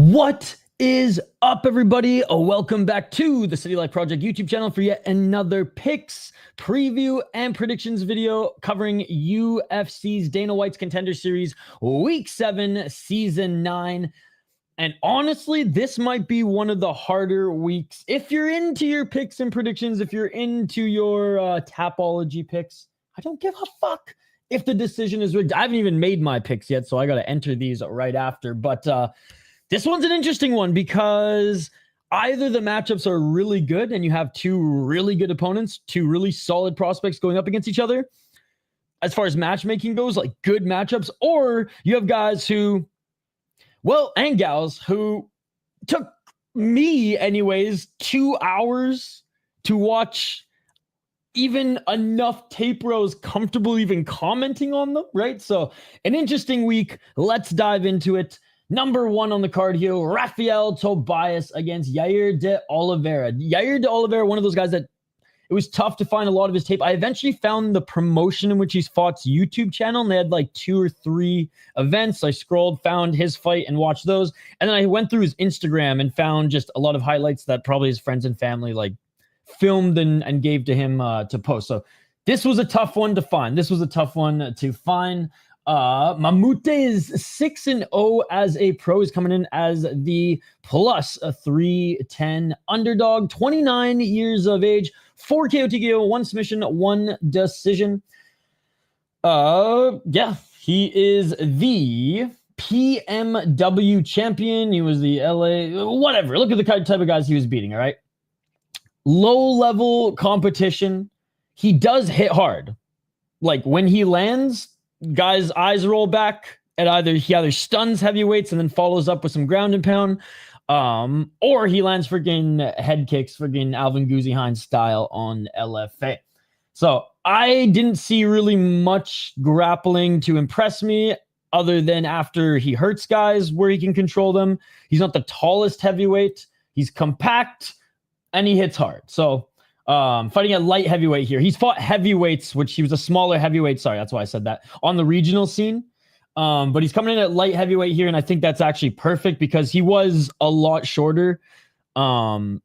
What is up, everybody? Welcome back to the City Life Project YouTube channel for yet another picks, preview, and predictions video covering UFC's Dana White's Contender Series Week 7, Season 9. And honestly, this might be one of the harder weeks. If you're into your picks and predictions, if you're into your Tapology picks, I don't give a fuck if the decision is rigged. I haven't even made my picks yet, so I got to enter these right after. But this one's an interesting one because either the matchups are really good and you have two really good opponents, two really solid prospects going up against each other as far as matchmaking goes, like good matchups, or you have guys who, well, and gals who took me anyways 2 hours to watch even enough tape rows comfortable even commenting on them, right? So an interesting week. Let's dive into it. Number one on the card here, Rafael Tobias against Jair de Oliveira. Jair de Oliveira, one of those guys that it was tough to find a lot of his tape. I eventually found the promotion in which he's fought's YouTube channel, and they had like 2 or 3 events. I scrolled, found his fight, and watched those. And then I went through his Instagram and found just a lot of highlights that probably his friends and family like filmed and gave to him to post. So this was a tough one to find. Mamute is 6-0 as a pro. He's coming in as the plus 310 underdog, 29 years of age, 4 KO TKO, 1 submission, 1 decision. He is the PMW champion. He was the LA, whatever. Look at the type of guys he was beating, all right? Low-level competition. He does hit hard. Like, when he lands, guys' eyes roll back, and he either stuns heavyweights and then follows up with some ground and pound, or he lands freaking head kicks, freaking Alvin Guzzi Hines style on LFA. So I didn't see really much grappling to impress me other than after he hurts guys where he can control them. He's not the tallest heavyweight. He's compact, and he hits hard. So fighting a light heavyweight here. He's fought heavyweights, which he was a smaller heavyweight. Sorry, that's why I said that. On the regional scene. But he's coming in at light heavyweight here, and I think that's actually perfect because he was a lot shorter and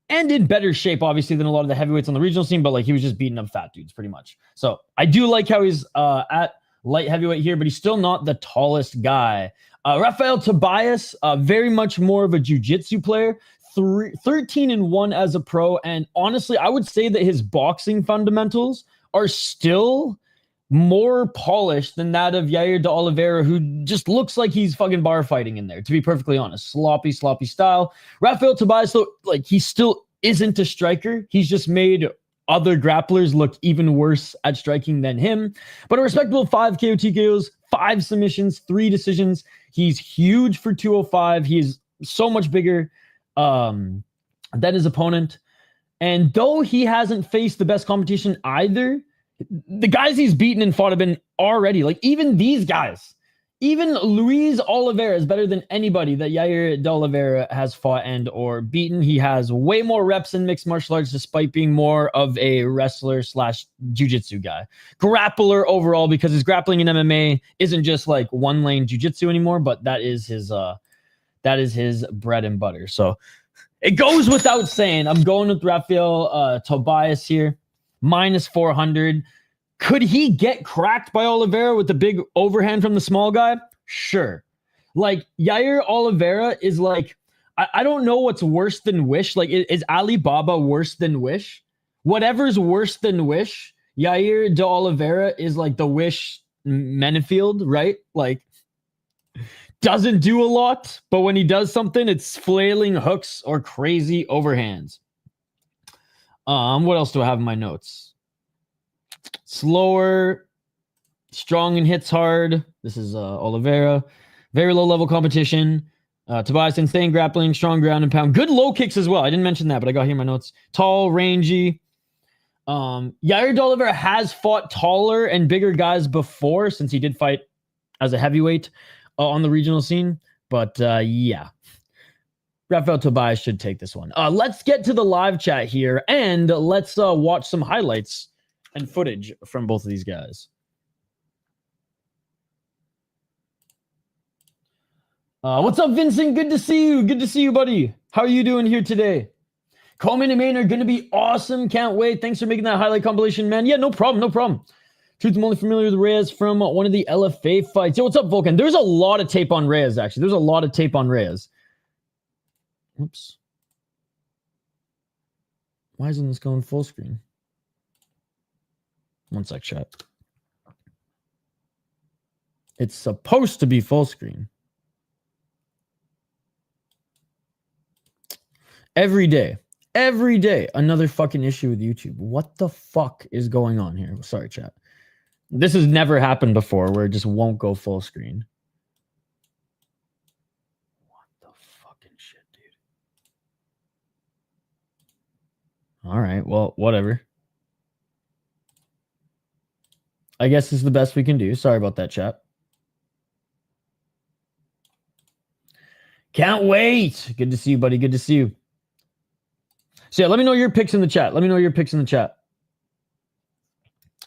in better shape, obviously, than a lot of the heavyweights on the regional scene, but like he was just beating up fat dudes pretty much. So I do like how he's at light heavyweight here, but he's still not the tallest guy. Rafael Tobias, very much more of a jiu-jitsu player. 13-1 as a pro, and honestly, I would say that his boxing fundamentals are still more polished than that of Jair de Oliveira, who just looks like he's fucking bar fighting in there, to be perfectly honest. Sloppy style. Rafael Tobias, though, like, he still isn't a striker. He's just made other grapplers look even worse at striking than him. But a respectable 5 KO TKOs, 5 submissions, 3 decisions. He's huge for 205. He is so much bigger than his opponent. And though he hasn't faced the best competition either, the guys he's beaten and fought have been already, like, even these guys, even Luis Oliveira is better than anybody that Jair de Oliveira has fought and or beaten. He has way more reps in mixed martial arts despite being more of a wrestler / jiu-jitsu guy. Grappler overall, because his grappling in MMA isn't just like one lane jiu-jitsu anymore, but that is his bread and butter. So it goes without saying, I'm going with Rafael Tobias here, minus 400. Could he get cracked by Oliveira with the big overhand from the small guy? Sure. Like, Jair Oliveira is like, I don't know what's worse than Wish. Like, is Alibaba worse than Wish? Whatever's worse than Wish, Jair de Oliveira is like the Wish Menefield, right? Like, doesn't do a lot, but when he does something, it's flailing hooks or crazy overhands. What else do I have in my notes? Slower, strong and hits hard. This is Oliveira. Very low level competition. Tobias, insane grappling, strong ground and pound. Good low kicks as well. I didn't mention that, but I got here in my notes. Tall, rangy. Jair de Oliveira has fought taller and bigger guys before, since he did fight as a heavyweight on the regional scene. But yeah, Rafael Tobias should take this one. Let's get to the live chat here, and let's watch some highlights and footage from both of these guys. What's up, Vincent? Good to see you. Good to see you, buddy. How are you doing here today? Coleman and Main are going to be awesome. Can't wait. Thanks for making that highlight compilation, man. Yeah, no problem. No problem. Truth, I'm only familiar with Reyes from one of the LFA fights. Yo, what's up, Vulcan? There's a lot of tape on Reyes, actually. There's a lot of tape on Reyes. Oops. Why isn't this going full screen? One sec, chat. It's supposed to be full screen. Every day, another fucking issue with YouTube. What the fuck is going on here? Sorry, chat. This has never happened before where it just won't go full screen. What the fucking shit, dude? All right, well, whatever. I guess this is the best we can do. Sorry about that, chat. Can't wait. Good to see you, buddy. Good to see you. So yeah, let me know your picks in the chat. Let me know your picks in the chat.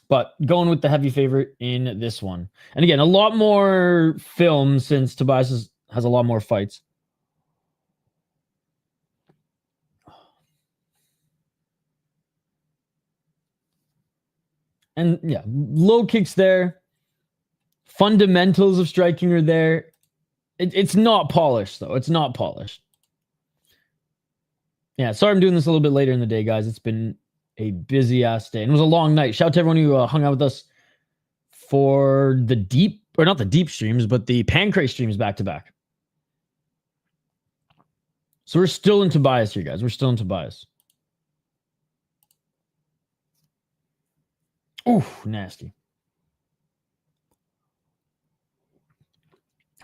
But going with the heavy favorite in this one. And again, a lot more film since Tobias has a lot more fights. And yeah, low kicks there. Fundamentals of striking are there. It's not polished, though. It's not polished. Yeah, sorry I'm doing this a little bit later in the day, guys. It's been a busy-ass day. And it was a long night. Shout out to everyone who hung out with us for the deep, or not the deep streams, but the Pancrase streams back-to-back. So we're still in Tobias here, guys. We're still in Tobias. Ooh, nasty.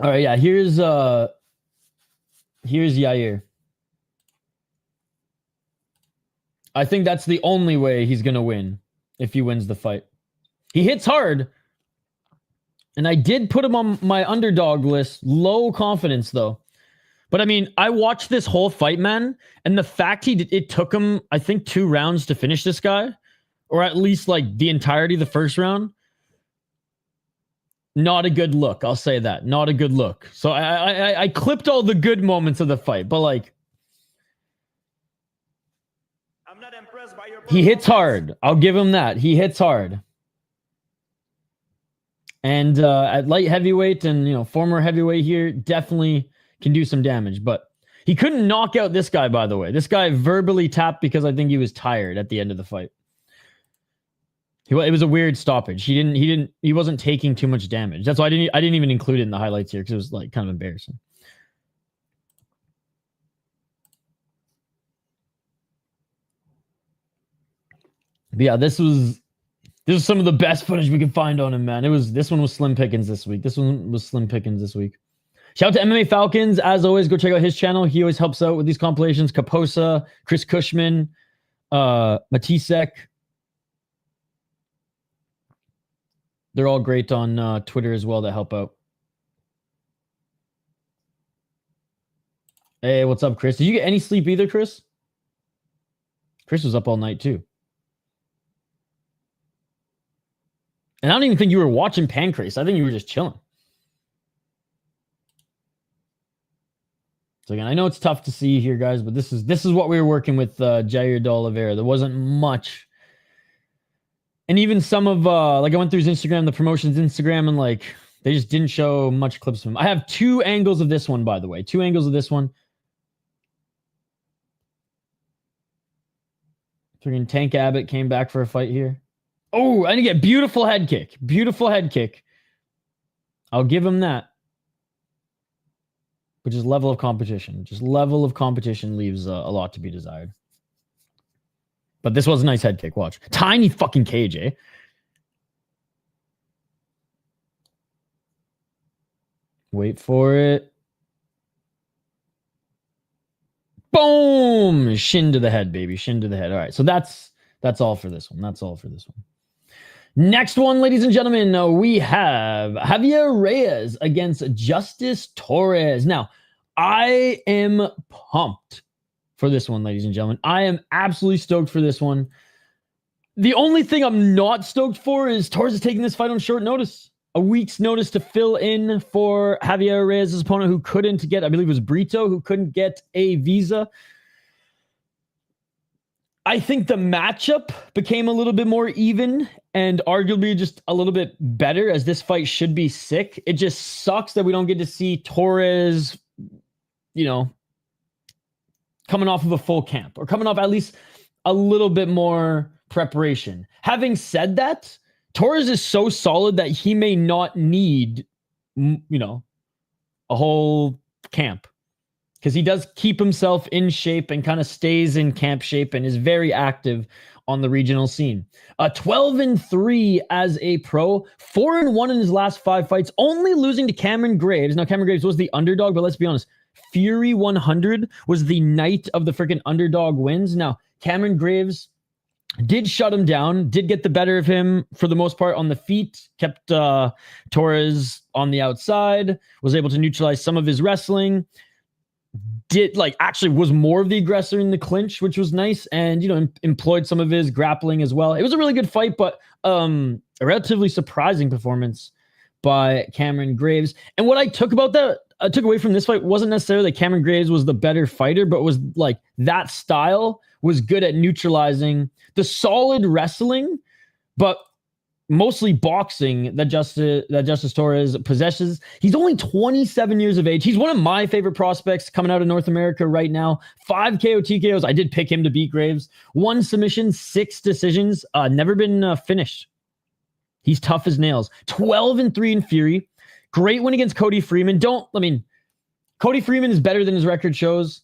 All right, yeah, here's Jair. I think that's the only way he's going to win if he wins the fight. He hits hard. And I did put him on my underdog list. Low confidence, though. But, I mean, I watched this whole fight, man. And the fact it took him, I think, 2 rounds to finish this guy. Or at least, like, the entirety of the first round. Not a good look. I'll say that. Not a good look. So I clipped all the good moments of the fight. But, like, he hits hard. I'll give him that. He hits hard. And at light heavyweight and, you know, former heavyweight here, definitely can do some damage. But he couldn't knock out this guy, by the way. This guy verbally tapped because I think he was tired at the end of the fight. It was a weird stoppage. He wasn't taking too much damage. That's why I didn't even include it in the highlights here because it was like kind of embarrassing. But yeah, this was some of the best footage we could find on him, man. This one was slim pickings this week. Shout out to MMA Falcons. As always, go check out his channel. He always helps out with these compilations. Kaposa, Chris Cushman, Matisek. They're all great on Twitter as well that help out. Hey, what's up, Chris? Did you get any sleep either, Chris? Chris was up all night too. And I don't even think you were watching Pancrase. I think you were just chilling. So again, I know it's tough to see here, guys, but this is what we were working with Jair de Oliveira. There wasn't much. And even some of, like I went through his Instagram, the promotions Instagram, and like, they just didn't show much clips of him. I have 2 angles of this one, by the way. 2 angles of this one. Freaking Tank Abbott came back for a fight here. Oh, and again, beautiful head kick. Beautiful head kick. I'll give him that. But just level of competition. Just level of competition leaves a lot to be desired. But this was a nice head kick. Watch. Tiny fucking cage, eh? Wait for it. Boom! Shin to the head, baby. Shin to the head. All right. So that's all for this one. That's all for this one. Next one, ladies and gentlemen, we have Javier Reyes against Justice Torres. Now, I am pumped for this one, ladies and gentlemen. I am absolutely stoked for this one. The only thing I'm not stoked for is Torres is taking this fight on short notice. a week's notice to fill in for Javier Reyes' opponent who couldn't get, I believe it was Brito, who couldn't get a visa. I think the matchup became a little bit more even and arguably just a little bit better, as this fight should be sick. It just sucks that we don't get to see Torres, coming off of a full camp or coming off at least a little bit more preparation. Having said that, Torres is so solid that he may not need, a whole camp, because he does keep himself in shape and kind of stays in camp shape and is very active on the regional scene. 12-3 as a pro, 4-1 in his last 5 fights, only losing to Cameron Graves. Now, Cameron Graves was the underdog, but let's be honest, Fury 100 was the night of the freaking underdog wins. Now, Cameron Graves did shut him down, did get the better of him for the most part on the feet, kept Torres on the outside, was able to neutralize some of his wrestling, actually was more of the aggressor in the clinch, which was nice, and employed some of his grappling as well. It was a really good fight, but a relatively surprising performance by Cameron Graves. And what I took away from this fight wasn't necessarily that Cameron Graves was the better fighter, but was like that style was good at neutralizing the solid wrestling, but mostly boxing that Justice Torres possesses. He's only 27 years of age. He's one of my favorite prospects coming out of North America right now. 5 KO TKOs. I did pick him to beat Graves. 1 submission, 6 decisions. Never been finished. He's tough as nails. 12-3 in Fury. Great win against Cody Freeman. Cody Freeman is better than his record shows.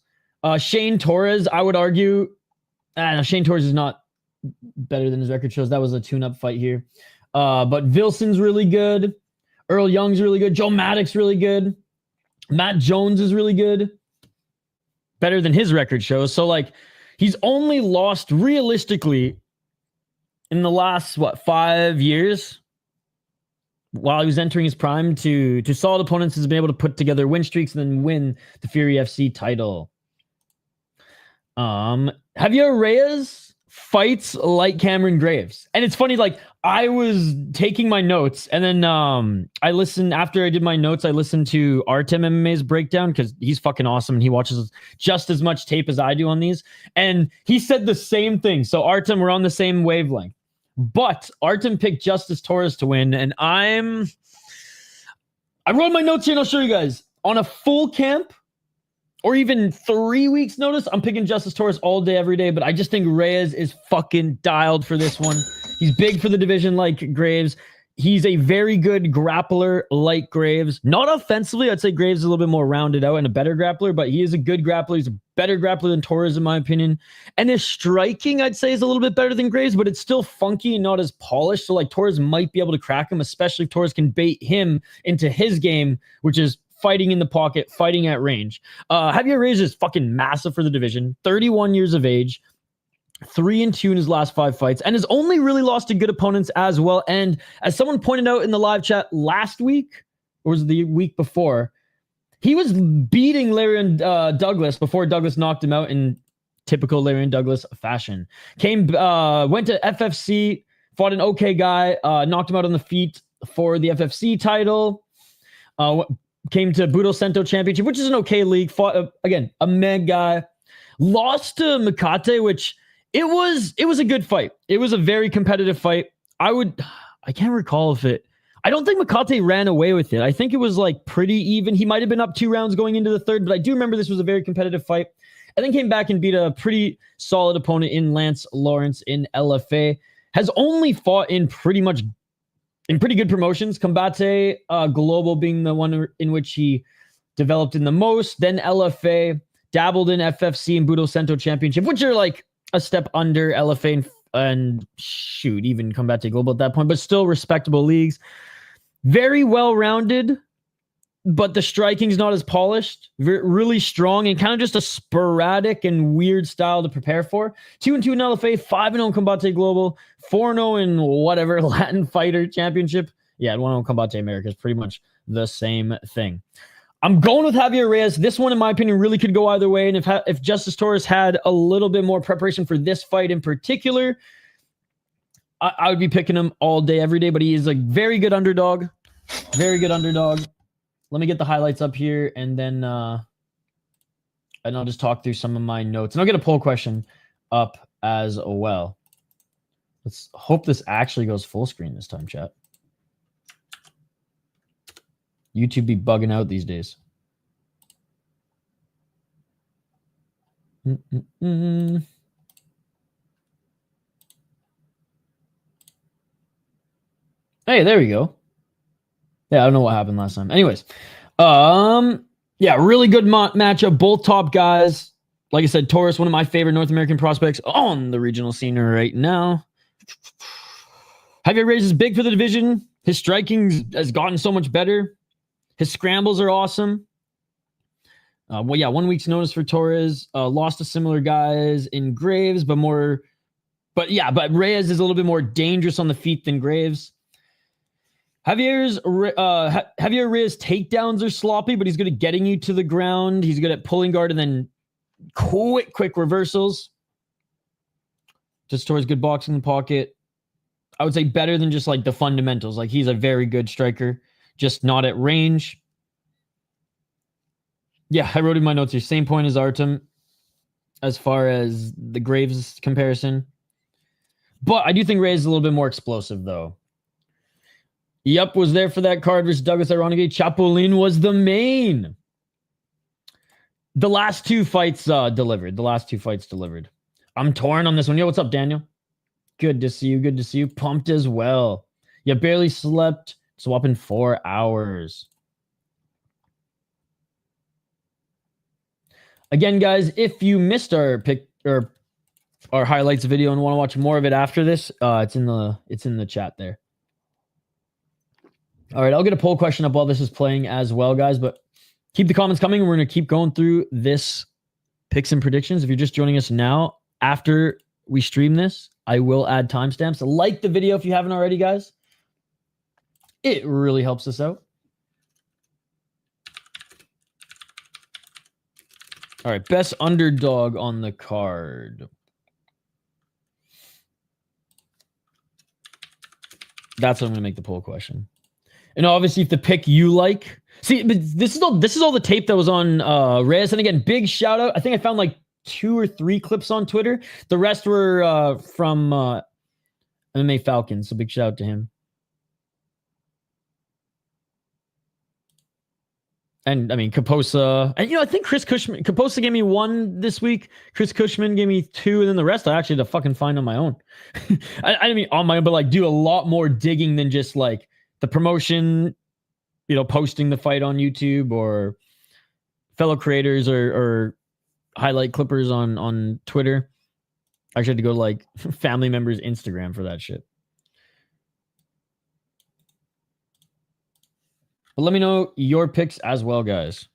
Shane Torres, I would argue. No, Shane Torres is not better than his record shows. That was a tune-up fight here. But Vilson's really good. Earl Young's really good. Joe Maddox really good. Matt Jones is really good. Better than his record shows. So, he's only lost realistically in the last, 5 years, while he was entering his prime, to solid opponents, has been able to put together win streaks and then win the Fury FC title. Javier Reyes fights like Cameron Graves. And it's funny, I was taking my notes, and then I listened, after I did my notes, I listened to Artem MMA's breakdown, because he's fucking awesome and he watches just as much tape as I do on these. And he said the same thing. So Artem, we're on the same wavelength. But Artem picked Justice Torres to win, and I wrote my notes here and I'll show you guys. On a full camp, or even 3 weeks notice, I'm picking Justice Torres all day, every day, but I just think Reyes is fucking dialed for this one. He's big for the division like Graves. He's a very good grappler like Graves. Not offensively, I'd say Graves is a little bit more rounded out and a better grappler, but he is a good grappler. He's a better grappler than Torres, in my opinion. And his striking, I'd say, is a little bit better than Graves, but it's still funky and not as polished. So, Torres might be able to crack him, especially if Torres can bait him into his game, which is fighting in the pocket, fighting at range. Javier Reyes is fucking massive for the division. 31 years of age. 3-2 in his last 5 fights, and has only really lost to good opponents as well. And as someone pointed out in the live chat last week, or was it the week before, he was beating Larian Douglas before Douglas knocked him out in typical Larian Douglas fashion. Went to FFC, fought an okay guy, knocked him out on the feet for the FFC title. Came to Budo Cento Championship, which is an okay league. Fought again a Meg guy, lost to Makate, which it was a good fight. It was a very competitive fight. I can't recall I don't think Makate ran away with it. I think it was pretty even. He might have been up 2 rounds going into the third, but I do remember this was a very competitive fight. And then came back and beat a pretty solid opponent in Lance Lawrence in LFA. Has only fought in pretty good promotions. Combate Global being the one in which he developed in the most. Then LFA, dabbled in FFC and Budo Cento Championship, which are a step under LFA and shoot, even Combate Global at that point, but still respectable leagues. Very well-rounded, but the striking's not as polished. Really strong and kind of just a sporadic and weird style to prepare for. 2-2 in LFA, 5-0 in Combate Global, 4-0 in whatever Latin Fighter Championship. Yeah, 1-0 in Combate America is pretty much the same thing. I'm going with Javier Reyes. This one, in my opinion, really could go either way. And if Justice Torres had a little bit more preparation for this fight in particular, I would be picking him all day, every day. But he is a very good underdog. Very good underdog. Let me get the highlights up here, and then I'll just talk through some of my notes. And I'll get a poll question up as well. Let's hope this actually goes full screen this time, chat. YouTube be bugging out these days. Hey, there we go. Yeah, I don't know what happened last time. Anyways, yeah, really good matchup. Both top guys. Like I said, Torres, one of my favorite North American prospects on the regional scene right now. Javier Reyes is big for the division. His striking has gotten so much better. His scrambles are awesome. Well, yeah, 1 week's notice for Torres. Lost to similar guys in Graves, but Reyes is a little bit more dangerous on the feet than Graves. Javier Reyes takedowns are sloppy, but he's good at getting you to the ground. He's good at pulling guard and then quick reversals. Just Torres good boxing in the pocket. I would say better than just like the fundamentals. Like he's a very good striker, just not at range. Yeah, I wrote in my notes here. Same point as Artem as far as the Graves comparison. But I do think Reyes is a little bit more explosive, though. Yep, was there for that card versus Douglas. Ironically, Chapolin was the main. The last two fights delivered. I'm torn on this one. Yo, what's up, Daniel? Good to see you. Pumped as well. Yeah, barely slept. Swapping 4 hours. Again, guys, if you missed our pick or our highlights video and want to watch more of it after this, it's in the chat there. All right, I'll get a poll question up while this is playing as well, guys, but keep the comments coming. We're going to keep going through this picks and predictions. If you're just joining us now, after we stream this, I will add timestamps. Like the video if you haven't already, guys. It really helps us out. All right, best underdog on the card. That's what I'm going to make the poll question. And obviously, if the pick you like, see, but this is all the tape that was on Reyes. And again, big shout out. I think I found like 2 or 3 clips on Twitter. The rest were from MMA Falcons. So big shout out to him. And I mean, Kaposa, and I think Kaposa gave me 1 this week. Chris Cushman gave me 2, and then the rest I actually had to fucking find on my own. I mean on my own, but like do a lot more digging than just like the promotion, posting the fight on YouTube or fellow creators or highlight clippers on Twitter. I actually had to go to like family members' Instagram for that shit. But let me know your picks as well, guys.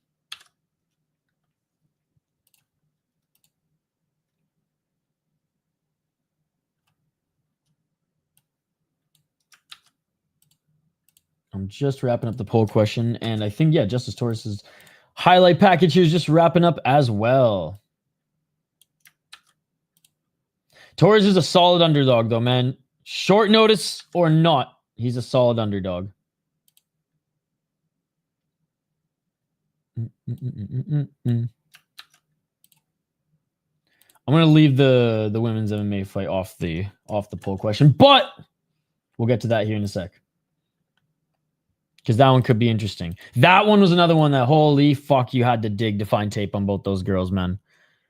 I'm just wrapping up the poll question. And I think, yeah, Justice Torres' highlight package here is just wrapping up as well. Torres is a solid underdog, though, man. Short notice or not, he's a solid underdog. I'm going to leave the women's MMA fight off the poll question, but we'll get to that here in a sec. Because that one could be interesting. That one was another one that, holy fuck, you had to dig to find tape on both those girls, man.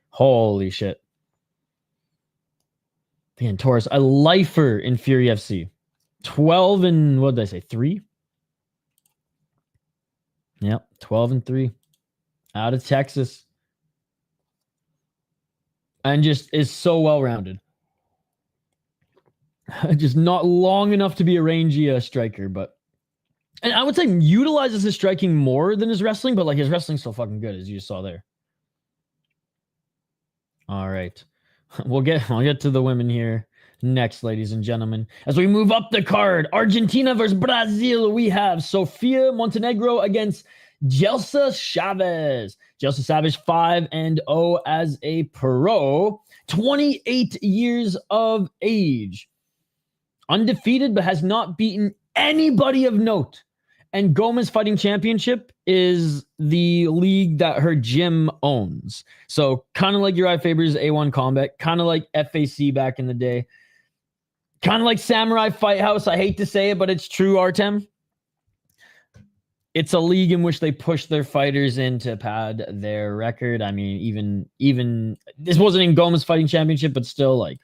Holy shit. Again, Torres, a lifer in Fury FC. 12 and, what did I say, 3? Yep, 12 and 3. Out of Texas. And just is so well-rounded. Just not long enough to be a rangy striker, but... And I would say utilizes his striking more than his wrestling, but like his wrestling's still fucking good, as you saw there. All right. I'll get to the women here next, ladies and gentlemen. As we move up the card, Argentina versus Brazil, we have Sofia Montenegro against Jeisla Chaves. Jeisla Chaves 5-0 as a pro, 28 years of age. Undefeated, but has not beaten anybody of note. And Gomez Fighting Championship is the league that her gym owns. So kind of like Uriah Faber's A1 Combat, kind of like FAC back in the day, kind of like Samurai Fight House. I hate to say it, but it's true, Artem. It's a league in which they push their fighters in to pad their record. I mean, even this wasn't in Gomez Fighting Championship, but still, like,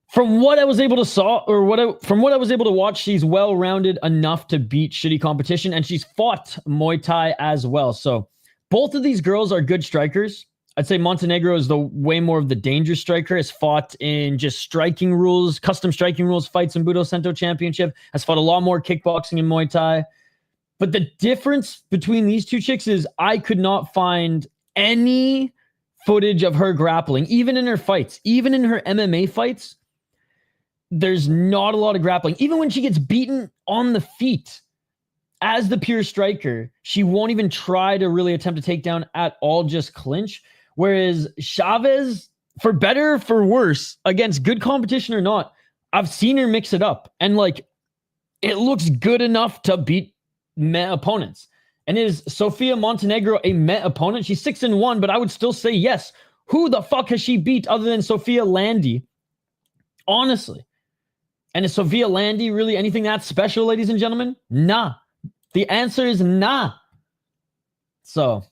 from what I was able to from what I was able to watch, she's well-rounded enough to beat shitty competition, and she's fought Muay Thai as well. So both of these girls are good strikers. I'd say Montenegro is the way more of the dangerous striker, has fought in just striking rules, custom striking rules fights in Budo Sento Championship, has fought a lot more kickboxing and Muay Thai. But the difference between these two chicks is I could not find any footage of her grappling, even in her fights, even in her MMA fights. There's not a lot of grappling. Even when she gets beaten on the feet as the pure striker, she won't even try to really attempt to take down at all, just clinch. Whereas Chaves, for better or for worse, against good competition or not, I've seen her mix it up. And like, it looks good enough to beat Met opponents. And is Sofia Montenegro a Met opponent? She's 6-1, but I would still say yes. Who the fuck has she beat other than Sofia Landy? Honestly. And is Sofia Landy really anything that special, ladies and gentlemen? Nah. The answer is nah. So,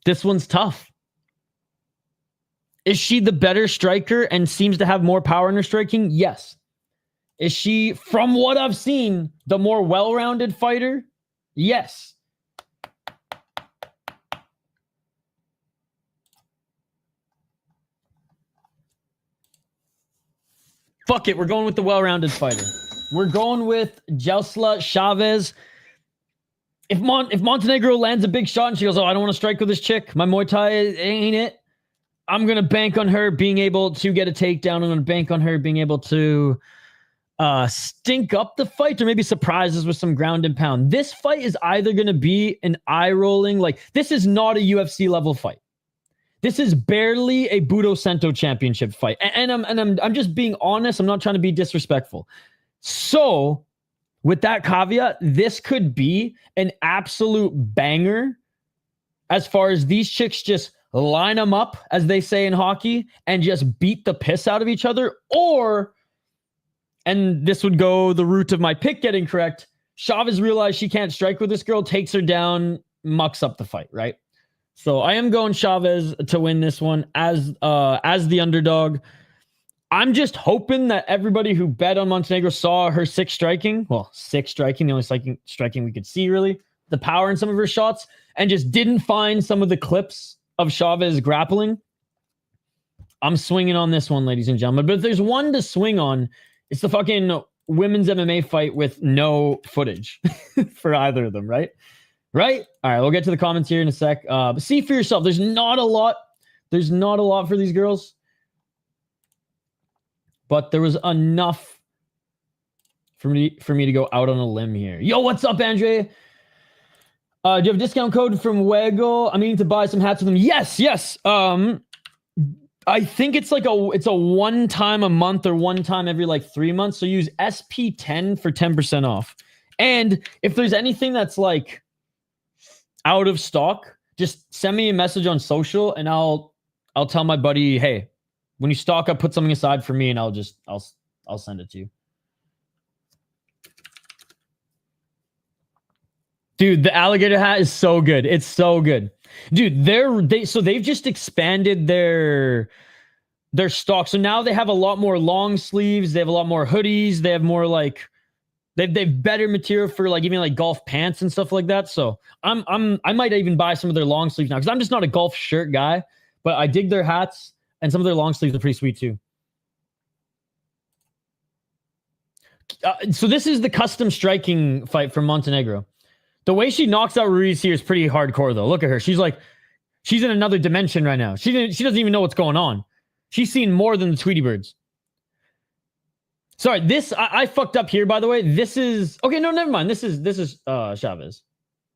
this one's tough. Is she the better striker and seems to have more power in her striking? Yes. Is she, from what I've seen, the more well-rounded fighter? Yes. Fuck it, we're going with the well-rounded fighter. We're going with Jeisla Chaves. If Montenegro lands a big shot and she goes, oh, I don't want to strike with this chick, my Muay Thai ain't it, I'm going to bank on her being able to get a takedown. I'm going to bank on her being able to stink up the fight or maybe surprise us with some ground and pound. This fight is either going to be an eye-rolling, like, this is not a UFC level fight. This is barely a Budo Sento Championship fight. And I'm just being honest. I'm not trying to be disrespectful. So, with that caveat, this could be an absolute banger as far as these chicks just line them up, as they say in hockey, and just beat the piss out of each other. Or, and this would go the route of my pick getting correct, Chaves realized she can't strike with this girl, takes her down, mucks up the fight, right? So I am going Chaves to win this one as the underdog. I'm just hoping that everybody who bet on Montenegro saw her sick striking, the only striking we could see really, the power in some of her shots, and just didn't find some of the clips of Chaves grappling. I'm swinging on this one, ladies and gentlemen. But if there's one to swing on, it's the fucking women's MMA fight with no footage for either of them, right? Right? All right, we'll get to the comments here in a sec. But see for yourself. There's not a lot. There's not a lot for these girls. But there was enough for me to go out on a limb here. Yo, what's up, Andre? Do you have a discount code from Wego? I'm meaning to buy some hats with them. Yes. I think it's like it's a one time a month or one time every like 3 months. So use SP10 for 10% off. And if there's anything that's like out of stock, just send me a message on social and I'll tell my buddy, hey, when you stock up, put something aside for me and I'll send it to you. Dude, the alligator hat is so good. It's so good. Dude, they've just expanded their stock. So now they have a lot more long sleeves, they have a lot more hoodies, they have more like they've better material for like even like golf pants and stuff like that. So I might even buy some of their long sleeves now because I'm just not a golf shirt guy, but I dig their hats and some of their long sleeves are pretty sweet too. So this is the custom striking fight from Montenegro. The way she knocks out Ruiz here is pretty hardcore though. Look at her. She's in another dimension right now. She doesn't even know what's going on. She's seen more than the Tweety Birds. Sorry, I fucked up here, by the way. This is... Okay, no, never mind. This is Chaves.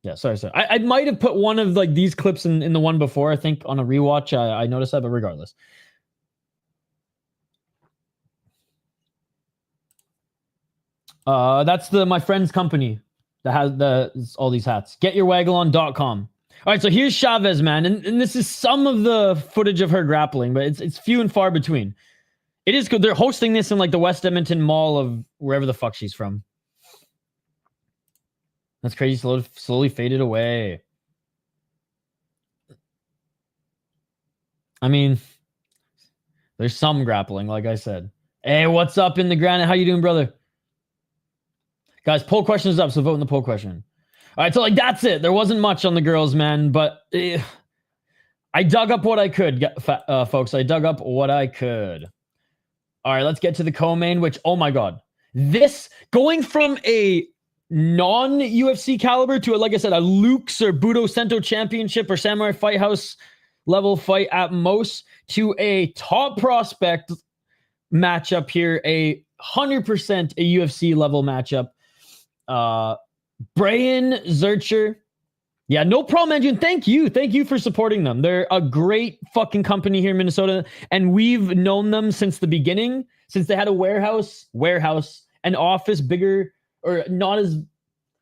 Yeah, sorry. I might have put one of like these clips in the one before, I think, on a rewatch. I noticed that, but regardless. That's my friend's company that has all these hats. Getyourwagalon.com. All right, so here's Chaves, man, and this is some of the footage of her grappling, but it's few and far between. It is good. They're hosting this in like the West Edmonton Mall of wherever the fuck she's from. That's crazy. Slowly faded away. I mean, there's some grappling, like I said. Hey, what's up in the granite? How you doing, brother? Guys, poll question is up, so vote in the poll question. All right, so like that's it. There wasn't much on the girls, man, but I dug up what I could, folks. I dug up what I could. All right, let's get to the co-main, which, oh my God. This, going from a non-UFC caliber to, like I said, a Luke's or Budo Sento championship or Samurai Fight House level fight at most, to a top prospect matchup here, 100% a UFC level matchup. Brahyan, Zurcher. Yeah, no problem, Andrew. Thank you for supporting them. They're a great fucking company here in Minnesota, and we've known them since the beginning, since they had a warehouse, an office bigger, or not as,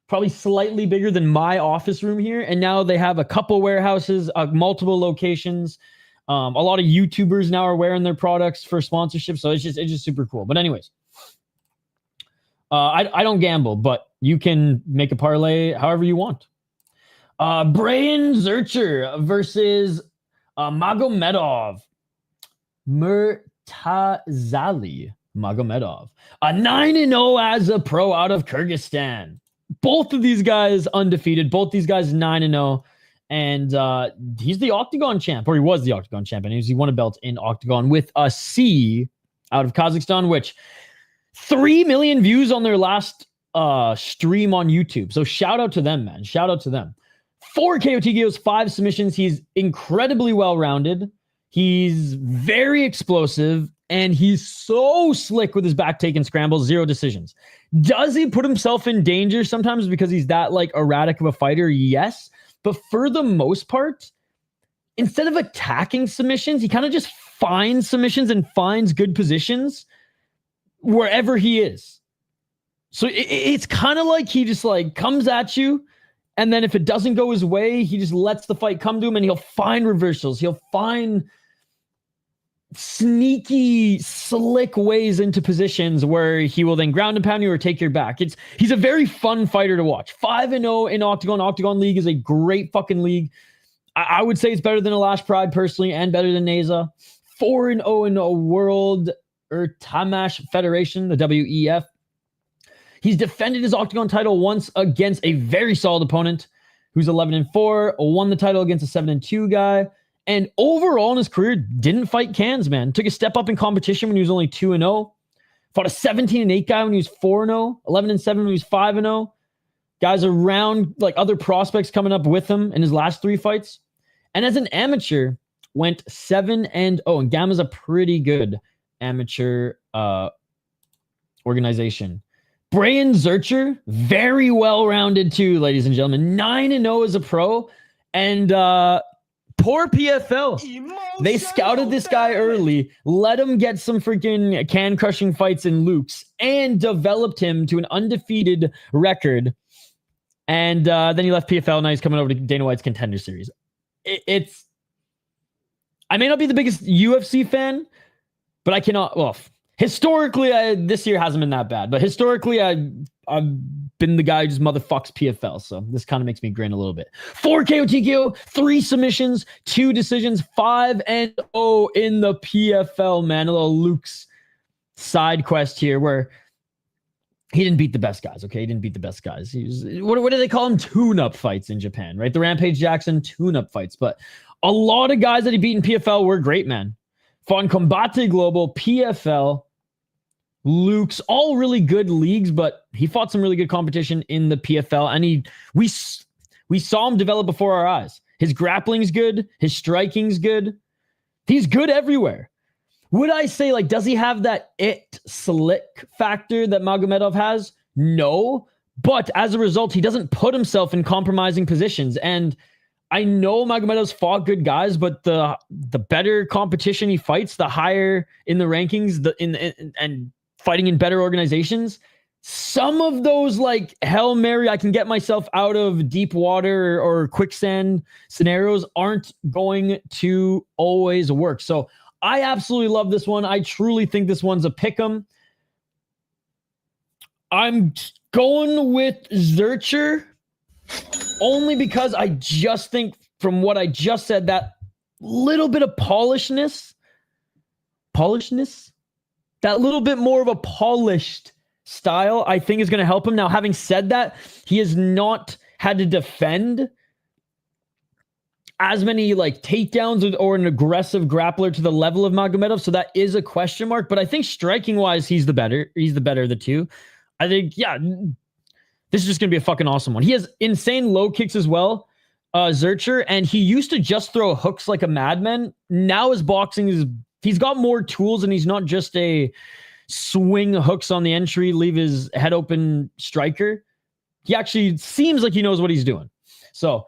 probably slightly bigger than my office room here, and now they have a couple warehouses, multiple locations. A lot of YouTubers now are wearing their products for sponsorship, so it's just super cool. But anyways, I don't gamble, but you can make a parlay however you want. Brahyan Zurcher versus Magomedov. Murtazali Magomedov. 9-0 as a pro out of Kyrgyzstan. Both of these guys undefeated. Both these guys 9-0. And he's the Octagon champ, or he was the Octagon champ. And he won a belt in Octagon with a C out of Kazakhstan, which 3 million views on their last stream on YouTube. So shout out to them, man. Shout out to them. 4 KOTKOs, 5 submissions. He's incredibly well-rounded. He's very explosive, and he's so slick with his back take and scrambles, 0 decisions. Does he put himself in danger sometimes because he's that like erratic of a fighter? Yes. But for the most part, instead of attacking submissions, he kind of just finds submissions and finds good positions wherever he is. So it's kind of like he just like comes at you, and then if it doesn't go his way, he just lets the fight come to him, and he'll find reversals. He'll find sneaky, slick ways into positions where he will then ground and pound you or take your back. He's a very fun fighter to watch. 5-0 in Octagon. Octagon League is a great fucking league. I would say it's better than Alash Pride personally, and better than Neza. 4-0 in a World Tamash Federation, the WEF. He's defended his Octagon title once against a very solid opponent who's 11-4, won the title against a 7-2 guy, and overall in his career didn't fight cans, man. Took a step up in competition when he was only 2-0. Fought a 17-8 guy when he was 4-0, 11-7 when he was 5-0. Guys around, like other prospects coming up with him in his last 3 fights. And as an amateur, went 7-0. And Gamma's a pretty good amateur organization. Brahyan Zurcher, very well-rounded too, ladies and gentlemen. 9-0 as a pro. And poor PFL. They scouted this guy early, let him get some freaking can-crushing fights in Luke's, and developed him to an undefeated record. And then he left PFL, now he's coming over to Dana White's Contender Series. It's... I may not be the biggest UFC fan, but I cannot... Well, historically, this year hasn't been that bad, but historically, I've been the guy who just motherfucks PFL, so this kind of makes me grin a little bit. 4 KO TKO, 3 submissions, 2 decisions, 5-0 in the PFL, man. A little Luke's side quest here where he didn't beat the best guys, okay? He didn't beat the best guys. He was, what do they call them? Tune-up fights in Japan, right? The Rampage Jackson tune-up fights, but a lot of guys that he beat in PFL were great, man. Fought in Combate Global, PFL, Luke's, all really good leagues, but he fought some really good competition in the PFL, and we saw him develop before our eyes. His grappling's good, his striking's good. He's good everywhere. Would I say, like, does he have that slick factor that Magomedov has? No, but as a result, he doesn't put himself in compromising positions. And I know Magomedov's fought good guys, but the better competition he fights, the higher in the rankings, and fighting in better organizations, some of those like Hail Mary, I can get myself out of deep water or quicksand scenarios aren't going to always work. So I absolutely love this one. I truly think this one's a pick'em. I'm going with Zurcher only because I just think from what I just said, that little bit of polishness, that little bit more of a polished style, I think is going to help him. Now, having said that, he has not had to defend as many like takedowns or an aggressive grappler to the level of Magomedov. So that is a question mark, but I think striking wise, he's the better of the two. I think, yeah, this is just going to be a fucking awesome one. He has insane low kicks as well, Zurcher, and he used to just throw hooks like a madman. Now his boxing is, he's got more tools and he's not just a swing hooks on the entry, leave his head open striker. He actually seems like he knows what he's doing. So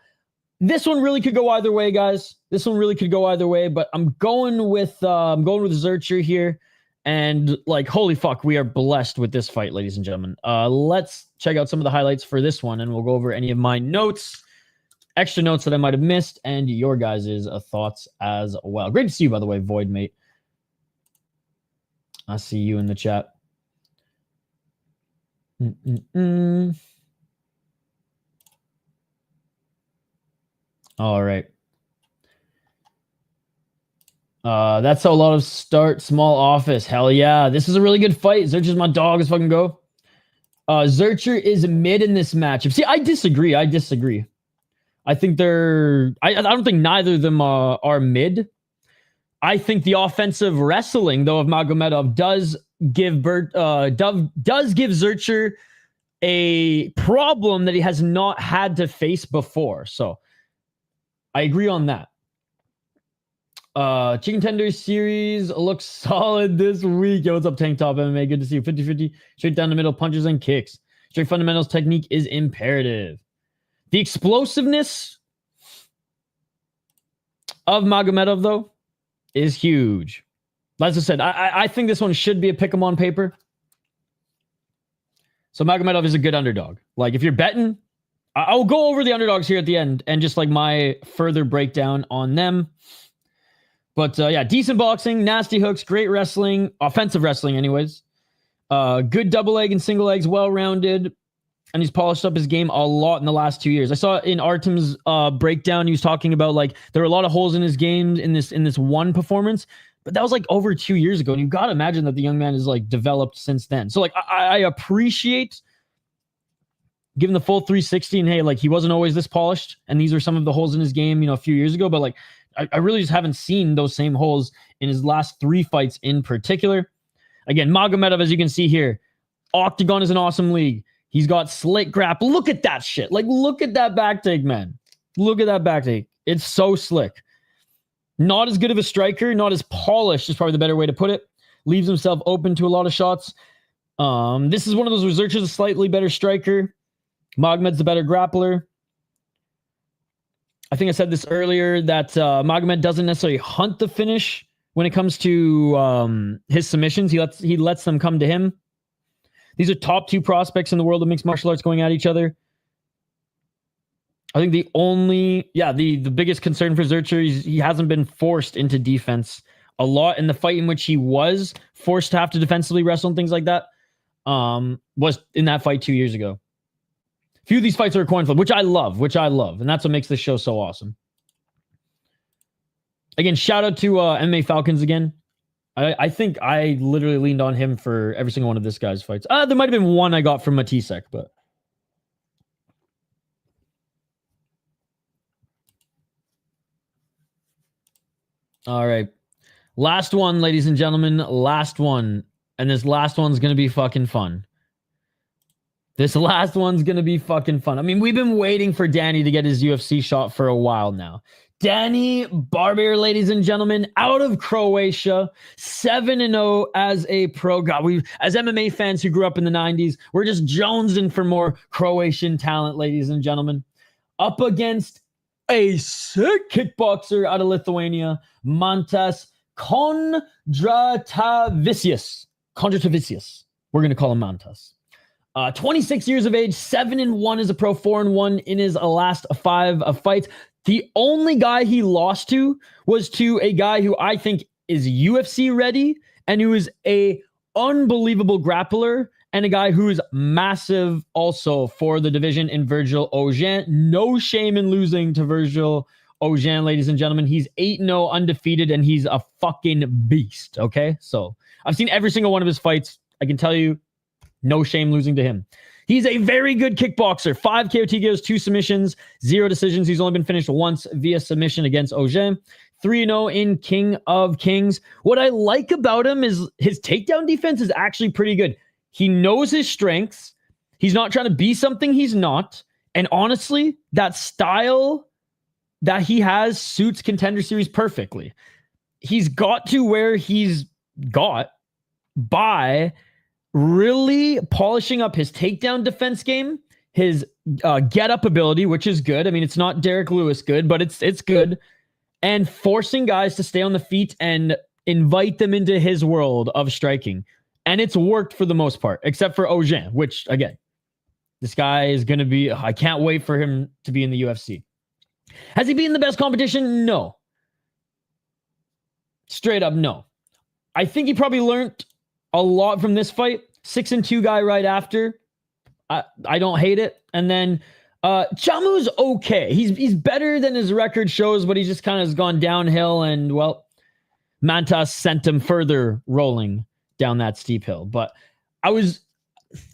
this one really could go either way, guys. This one really could go either way, but I'm going with Zurcher here. And like, holy fuck, we are blessed with this fight, ladies and gentlemen. Let's check out some of the highlights for this one, and we'll go over any of my notes, extra notes that I might have missed, and your guys' thoughts as well. Great to see you, by the way, Void Mate. I see you in the chat. All right. That's how a lot of start small office. Hell yeah. This is a really good fight. Zurcher's my dog. Let's fucking go. Zurcher is mid in this matchup. See, I disagree. I think I don't think neither of them are mid. I think the offensive wrestling, though, of Magomedov does give Zurcher a problem that he has not had to face before. So I agree on that. Chicken Tender series looks solid this week. Yo, what's up, Tank Top MMA? Good to see you. 50-50. Straight down the middle, punches and kicks. Straight fundamentals technique is imperative. The explosiveness of Magomedov, though, is huge. As I said, I think this one should be a pick 'em on paper. So Magomedov is a good underdog. Like, if you're betting, I'll go over the underdogs here at the end and just like my further breakdown on them. But yeah, decent boxing, nasty hooks, great wrestling, offensive wrestling anyways. Good double leg and single legs, well-rounded. And he's polished up his game a lot in the last 2 years. I saw in Artem's breakdown, he was talking about like there were a lot of holes in his game in this one performance, but that was like over 2 years ago. And you've got to imagine that the young man is like developed since then. So like I appreciate giving the full 360 and hey, like he wasn't always this polished. And these are some of the holes in his game, a few years ago, but like I really just haven't seen those same holes in his last 3 fights in particular. Again, Magomedov, as you can see here, Octagon is an awesome league. He's got slick grapple. Look at that shit. Like, look at that back take, man. Look at that back take. It's so slick. Not as good of a striker, not as polished is probably the better way to put it. Leaves himself open to a lot of shots. This is one of those researchers, a slightly better striker. Magomed's the better grappler. I think I said this earlier that Magomed doesn't necessarily hunt the finish when it comes to his submissions. He lets them come to him. These are top 2 prospects in the world of mixed martial arts going at each other. I think the biggest concern for Zurcher is he hasn't been forced into defense a lot. In the fight in which he was forced to have to defensively wrestle and things like that was in that fight 2 years ago. A few of these fights are a coin flip, which I love. And that's what makes this show so awesome. Again, shout out to MMA Falcons again. I think I literally leaned on him for every single one of this guy's fights. There might have been one I got from Matisek, but... All right. Last one, ladies and gentlemen. Last one. And this last one's going to be fucking fun. I mean, we've been waiting for Đani to get his UFC shot for a while now. Đani Barbir, ladies and gentlemen, out of Croatia, 7-0 as a pro. God, as MMA fans who grew up in the 90s, we're just jonesing for more Croatian talent, ladies and gentlemen. Up against a sick kickboxer out of Lithuania, Mantas Kondratavičius. We're going to call him Mantas. 26 years of age, 7-1 as a pro, 4-1 in his last 5 fights. The only guy he lost to was to a guy who I think is UFC ready and who is a unbelievable grappler and a guy who is massive also for the division in Virgil Ojean. No shame in losing to Virgil Ojean, ladies and gentlemen. He's 8-0 undefeated and he's a fucking beast, okay? So I've seen every single one of his fights. I can tell you, no shame losing to him. He's a very good kickboxer. 5 KO TKOs, 2 submissions, 0 decisions. He's only been finished once via submission against Ojean. 3-0 in King of Kings. What I like about him is his takedown defense is actually pretty good. He knows his strengths. He's not trying to be something he's not. And honestly, that style that he has suits Contender Series perfectly. He's got to where he's got by really polishing up his takedown defense game, his get-up ability, which is good. I mean, it's not Derek Lewis good, but it's good. And forcing guys to stay on the feet and invite them into his world of striking. And it's worked for the most part, except for Ojean, which, again, this guy is going to be... I can't wait for him to be in the UFC. Has he been in the best competition? No. Straight up, no. I think he probably learned a lot from this fight. 6-2 guy right after. I don't hate it. And then Chamu's okay. He's better than his record shows, but he just kind of has gone downhill. And, well, Mantas sent him further rolling down that steep hill. But I was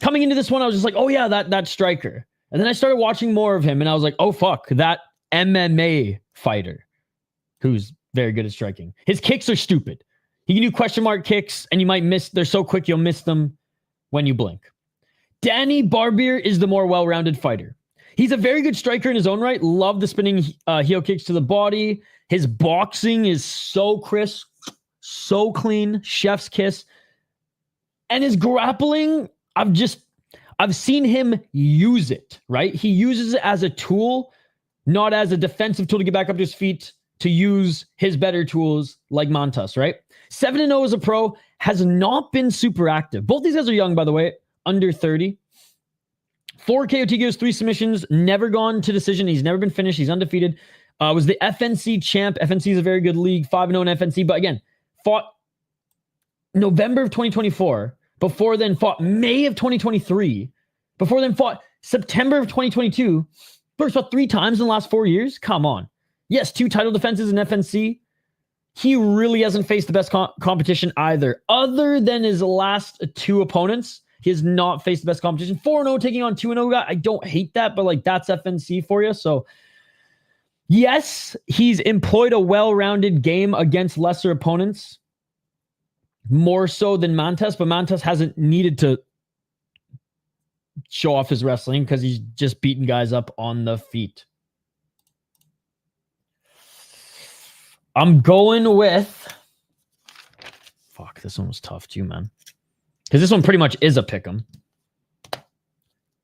coming into this one, I was just like, oh yeah, that striker. And then I started watching more of him and I was like, oh fuck, that MMA fighter who's very good at striking. His kicks are stupid. He can do question mark kicks and you might miss. They're so quick, you'll miss them when you blink. Đani Barbir is the more well-rounded fighter. He's a very good striker in his own right. Love the spinning heel kicks to the body. His boxing is so crisp, so clean, chef's kiss. And his grappling, I've seen him use it, right? He uses it as a tool, not as a defensive tool to get back up to his feet, to use his better tools like Mantas, right? 7-0 as a pro, has not been super active. Both these guys are young, by the way, under 30. 4 KO TKOs, 3 submissions, never gone to decision. He's never been finished. He's undefeated. Was the FNC champ. FNC is a very good league, 5-0 in FNC, but again, fought November of 2024. Before then fought May of 2023. Before then fought September of 2022. First fought 3 times in the last 4 years. Come on. Yes, 2 title defenses in FNC. He really hasn't faced the best competition either. Other than his last 2 opponents, he has not faced the best competition. 4-0 taking on 2-0 guy. I don't hate that, but like that's FNC for you. So yes, he's employed a well-rounded game against lesser opponents. More so than Mantas, but Mantas hasn't needed to show off his wrestling because he's just beating guys up on the feet. I'm going with... Fuck, this one was tough too, man. Because this one pretty much is a pick'em.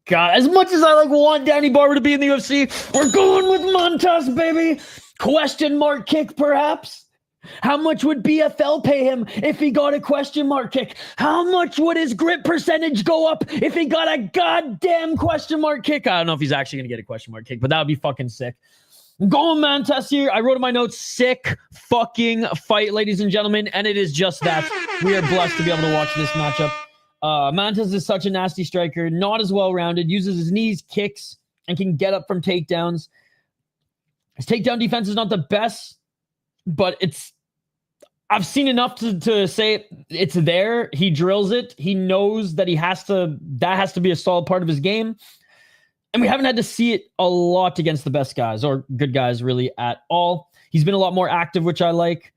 God, as much as I want Đani Barbir to be in the UFC, we're going with Mantas, baby. Question mark kick, perhaps? How much would BFL pay him if he got a question mark kick? How much would his grip percentage go up if he got a goddamn question mark kick? I don't know if he's actually going to get a question mark kick, but that would be fucking sick. I'm going Mantas here. I wrote in my notes, sick fucking fight, ladies and gentlemen, and it is just that. We are blessed to be able to watch this matchup. Mantas is such a nasty striker, not as well-rounded, uses his knees, kicks, and can get up from takedowns. His takedown defense is not the best, but I've seen enough to say it's there. He drills it. He knows that that has to be a solid part of his game. And we haven't had to see it a lot against the best guys or good guys really at all. He's been a lot more active, which I like.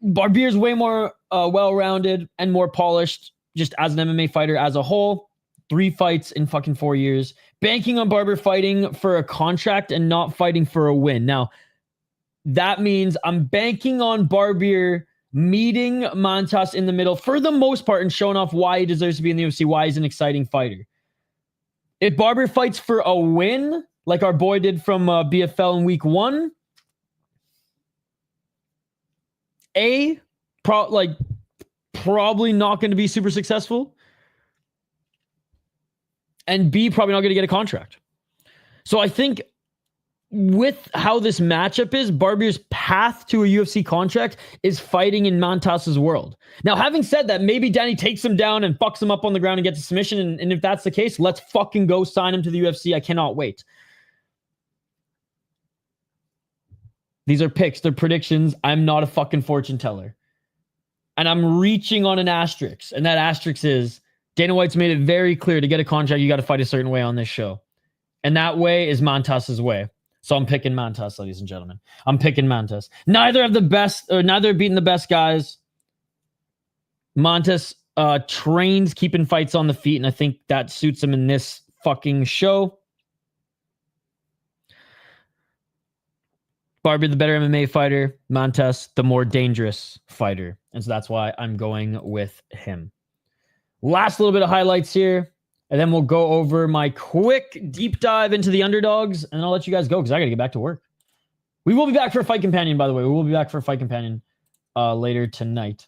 Barbir's way more well-rounded and more polished just as an MMA fighter as a whole. 3 fights in fucking 4 years. Banking on Barbir fighting for a contract and not fighting for a win. Now, that means I'm banking on Barbir meeting Mantas in the middle for the most part and showing off why he deserves to be in the UFC, why he's an exciting fighter. If Barbir fights for a win, like our boy did from BFL in week 1, probably not going to be super successful. and B, probably not going to get a contract. So I think with how this matchup is, Barbir's path to a UFC contract is fighting in Mantas' world. Now, having said that, maybe Đani takes him down and fucks him up on the ground and gets a submission. And if that's the case, let's fucking go sign him to the UFC. I cannot wait. These are picks. They're predictions. I'm not a fucking fortune teller. And I'm reaching on an asterisk. And that asterisk is Dana White's made it very clear to get a contract, you got to fight a certain way on this show. And that way is Mantas' way. So I'm picking Mantas, ladies and gentlemen. I'm picking Mantas. Neither have beaten the best guys. Mantas trains keeping fights on the feet, and I think that suits him in this fucking show. Barbir, the better MMA fighter. Mantas, the more dangerous fighter. And so that's why I'm going with him. Last little bit of highlights here. And then we'll go over my quick deep dive into the underdogs. And I'll let you guys go because I got to get back to work. We will be back for a Fight Companion, by the way. We will be back for a Fight Companion later tonight.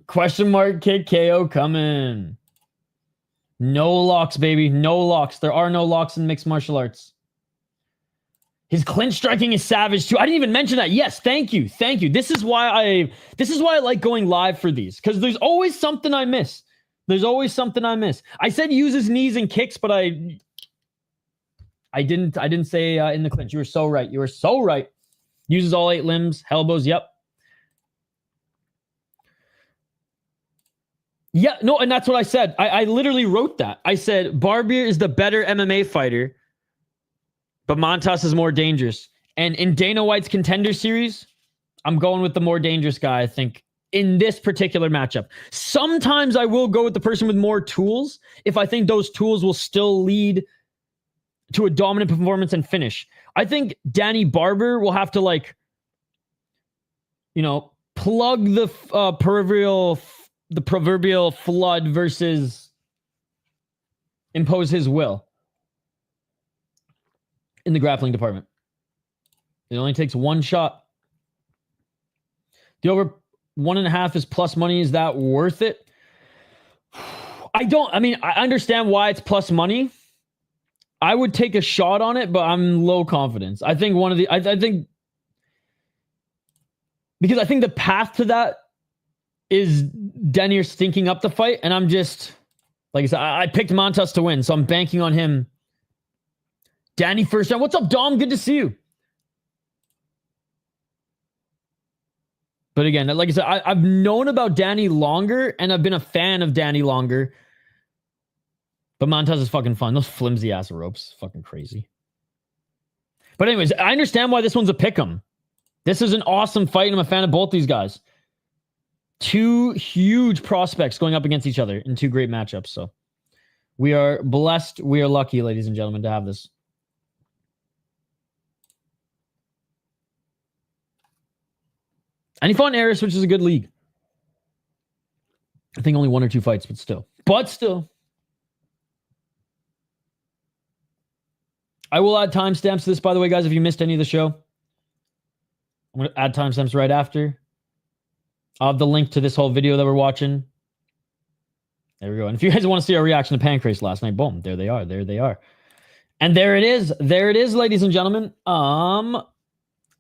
Question mark kick KO coming. No locks, baby. No locks. There are no locks in mixed martial arts. His clinch striking is savage too. I didn't even mention that. Yes, thank you. Thank you. This is why I like going live for these, because there's always something I miss. There's always something I miss. I said use his knees and kicks, but I didn't say in the clinch. You were so right. You were so right. Uses all 8 limbs, elbows. Yep. Yeah, no, and that's what I said. I literally wrote that. I said Barbir is the better MMA fighter, but Mantas is more dangerous. And in Dana White's Contender series, I'm going with the more dangerous guy, I think, in this particular matchup. Sometimes I will go with the person with more tools if I think those tools will still lead to a dominant performance and finish. I think Đani Barbir will have to, like, plug the proverbial flood versus impose his will in the grappling department. It only takes one shot. The over 1.5 is plus money. Is that worth it? I understand why it's plus money. I would take a shot on it, but I'm low confidence. I think because I think the path to that is Denier stinking up the fight, and I'm just, like I said, I picked Mantas to win, so I'm banking on him. Đani first round. What's up, Dom? Good to see you. But again, like I said, I've known about Đani longer, and I've been a fan of Đani longer. But Mantas is fucking fun. Those flimsy ass ropes, fucking crazy. But anyways, I understand why this one's a pick'em. This is an awesome fight, and I'm a fan of both these guys. 2 huge prospects going up against each other in 2 great matchups. So we are blessed. We are lucky, ladies and gentlemen, to have this. And he fought in Aris, which is a good league. I think only 1 or 2 fights, but still. I will add timestamps to this, by the way, guys, if you missed any of the show. I'm going to add timestamps right after. I'll have the link to this whole video that we're watching. There we go. And if you guys want to see our reaction to Pancrase last night, boom, there they are. There they are. And there it is. There it is, ladies and gentlemen.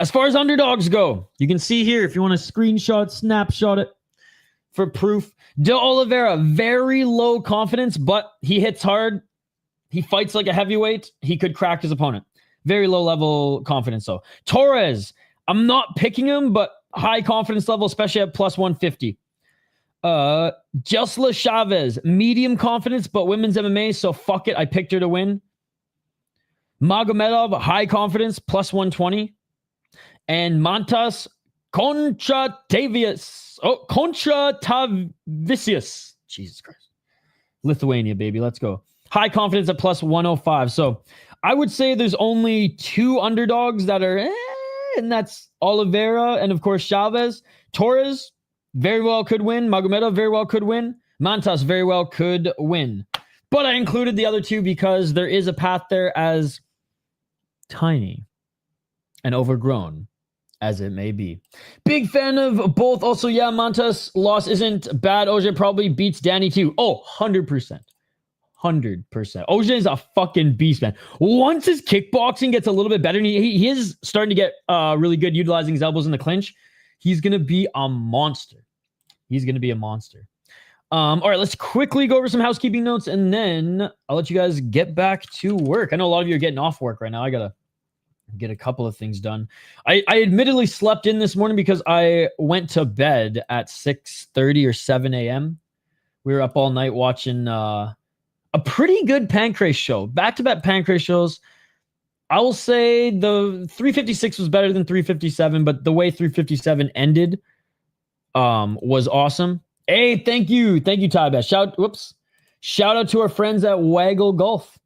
As far as underdogs go, you can see here, if you want to snapshot it for proof. De Oliveira, very low confidence, but he hits hard. He fights like a heavyweight. He could crack his opponent. Very low level confidence, though. Torres, I'm not picking him, but high confidence level, especially at plus 150. Jeisla Chaves, medium confidence, but women's MMA, so fuck it. I picked her to win. Magomedov, high confidence, plus 120. And Mantas, Kondratavičius. Jesus Christ. Lithuania, baby. Let's go. High confidence at plus 105. So I would say there's only 2 underdogs that are and that's Oliveira and, of course, Chaves. Torres very well could win. Magomedov very well could win. Mantas very well could win. But I included the other 2 because there is a path there as tiny and overgrown as it may be. Big fan of both. Also, yeah, Mantas loss isn't bad. OJ probably beats Đani too. Oh, 100%. 100%. OJ is a fucking beast, man. Once his kickboxing gets a little bit better, and he is starting to get really good utilizing his elbows in the clinch, he's going to be a monster. He's going to be a monster. All right, let's quickly go over some housekeeping notes, and then I'll let you guys get back to work. I know a lot of you are getting off work right now. I got to get a couple of things done. I admittedly slept in this morning because I went to bed at 6:30 or 7 a.m. We were up all night watching a pretty good pancrase show. Back-to-back pancrase shows. I will say the 356 was better than 357, but the way 357 ended was awesome. Hey, thank you. Thank you, Tobias. Shout out to our friends at Waggle Golf.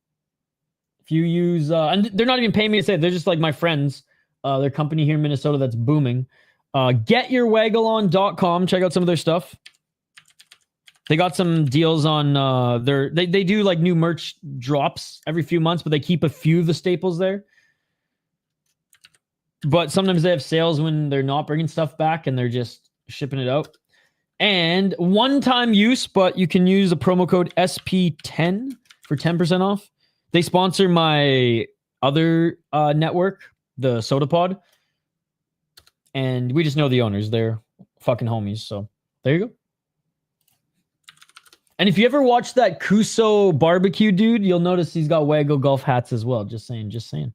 If you use, and they're not even paying me to say it, they're just like my friends. Their company here in Minnesota that's booming. Getyourwaggleon.com. Check out some of their stuff. They got some deals on they do like new merch drops every few months, but they keep a few of the staples there. But sometimes they have sales when they're not bringing stuff back and they're just shipping it out. And one-time use, but you can use a promo code SP10 for 10% off. They sponsor my other network, the Soda Pod. And we just know the owners. They're fucking homies. So there you go. And if you ever watch that Kuso barbecue dude, you'll notice he's got Waggle Golf hats as well. Just saying, just saying.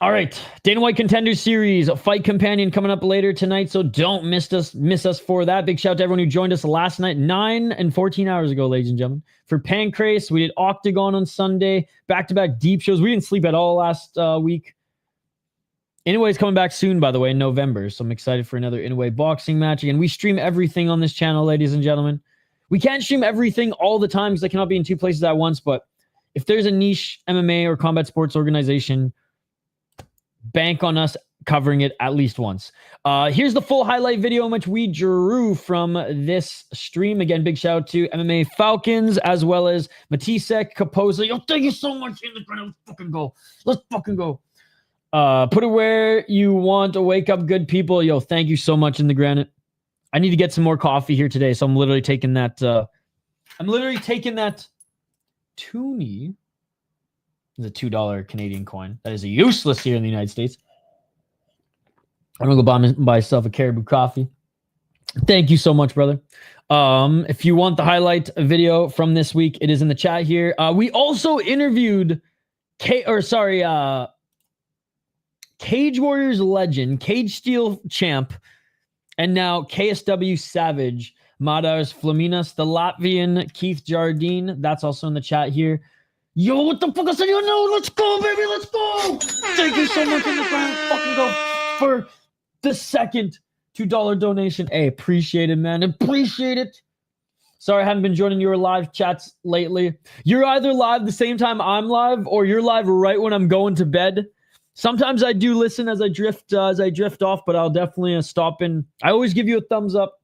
All right, Dana White Contender Series, a fight companion coming up later tonight, so don't miss us for that. Big shout out to everyone who joined us last night, 9 and 14 hours ago, ladies and gentlemen. For Pancrase, we did Octagon on Sunday, back-to-back deep shows. We didn't sleep at all last week. Inoue's coming back soon, by the way, in November, so I'm excited for another Inoue boxing match. Again, we stream everything on this channel, ladies and gentlemen. We can't stream everything all the time because I cannot be in two places at once, but if there's a niche MMA or combat sports organization, bank on us covering it at least once. Here's the full highlight video in which we drew from this stream. Again, big shout out to MMA Falcons as well as Matisek, Kaposa. Yo, thank you so much. Let's fucking go. Let's fucking go. Put it where you want to wake up good people. Yo, thank you so much in the granite. I need to get some more coffee here today, so I'm literally taking that. Toonie. It's a $2 Canadian coin. That is useless here in the United States. I'm going to go buy myself a Caribou coffee. Thank you so much, brother. If you want the highlight video from this week, it is in the chat here. We also interviewed Cage Warriors legend, Cage Steel champ, and now KSW Savage, Madars Flaminas, the Latvian Keith Jardine. That's also in the chat here. Yo, what the fuck? I said, yo, no, let's go, baby, let's go. Thank you so much in the front. Fucking go for the second $2 donation. Hey, appreciate it, man. Appreciate it. Sorry, I haven't been joining your live chats lately. You're either live the same time I'm live, or you're live right when I'm going to bed. Sometimes I do listen as I drift off, but I'll definitely stop in. I always give you a thumbs up,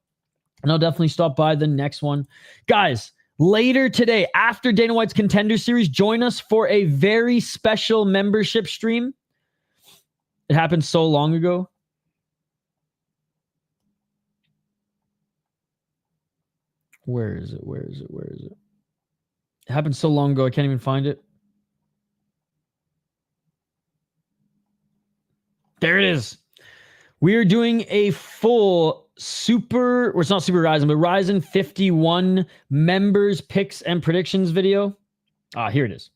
and I'll definitely stop by the next one. Guys, later today, after Dana White's Contender Series, join us for a very special membership stream. It happened so long ago. Where is it? It happened so long ago, I can't even find it. There it is. We are doing a full it's not Super Ryzen, but Ryzen 51 members, picks, and predictions video. Here it is.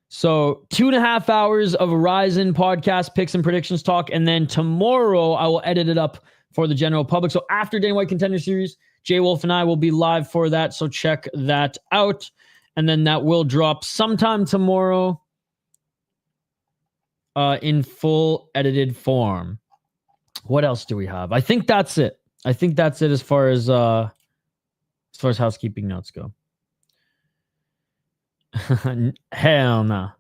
So 2.5 hours of Ryzen podcast, picks, and predictions talk. And then tomorrow I will edit it up for the general public. So after Dana White Contender Series, Jay Wolf and I will be live for that. So check that out. And then that will drop sometime tomorrow in full edited form. What else do we have? I think that's it. As far as housekeeping notes go. Hell no.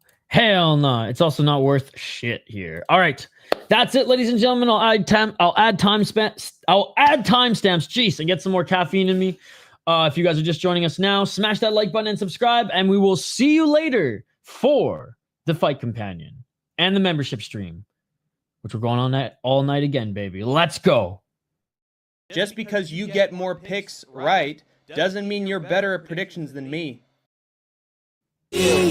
It's also not worth shit here. All right. That's it, ladies and gentlemen. I'll add timestamps. Jeez, and get some more caffeine in me. If you guys are just joining us now, smash that like button and subscribe, and we will see you later for the Fight Companion and the membership stream. which we're going on that all night again, baby. Let's go. Just because you get more picks right doesn't mean you're better at predictions than me. Yeah.